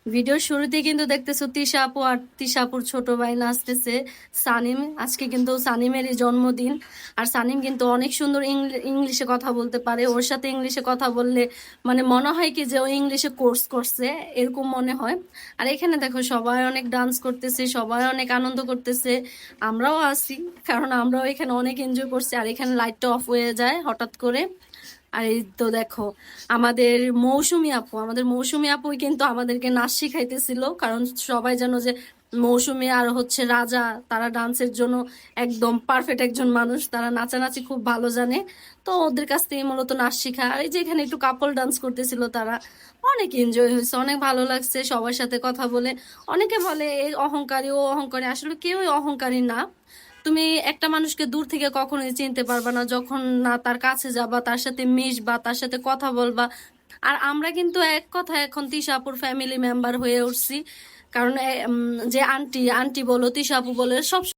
ভিডিওর শুরুতে কিন্তু দেখতেছো তিশা আপু আর তিশা আপুর ছোট ভাই নাচতেছে সানিম। আজকে কিন্তু সানিমেরই জন্মদিন। আর সানিম কিন্তু অনেক সুন্দর ইংলিশে কথা বলতে পারে। ওর সাথে ইংলিশে কথা বললে মানে মনে হয় কি যে ও ইংলিশে কোর্স করছে, এরকম মনে হয়। আর এখানে দেখো সবাই অনেক ডান্স করতেছে, সবাই অনেক আনন্দ করতেছে। আমরাও আছি, কারণ আমরাও এখানে অনেক এনজয় করছি। আর এখানে লাইটটা অফ হয়ে যায় হঠাৎ করে। আর এই তো দেখো আমাদের মৌসুমী আপুই কিন্তু আমাদেরকে নাচ শিখাইতেছিল, কারণ সবাই জানো যে মৌসুমী আর হচ্ছে রাজা, তারা ডান্সের জন্য একদম পারফেক্ট একজন মানুষ, তারা নাচানাচি খুব ভালো জানে। তো ওদের কাছ থেকে মূলত নাচ শিখা। আর এই যে এখানে একটু কাপল ডান্স করতেছিল তারা, অনেক এনজয় হয়েছে, অনেক ভালো লাগছে সবার সাথে কথা বলে। অনেকে বলে এই অহংকারী ও অহংকারী, আসলে কেউই অহংকারী না। তুমি একটা মানুষকে দূর থেকে কখনোই চিনতে পারবা না যখন না তার কাছে যাবা, তার সাথে মিশবা, তার সাথে কথা বলবা। আর আমরা কিন্তু এক কথা এখন তিশাপুর ফ্যামিলি মেম্বার হয়ে উঠছি। কারণ যে আন্টি আন্টি বলো, তিশাপু বলো, সব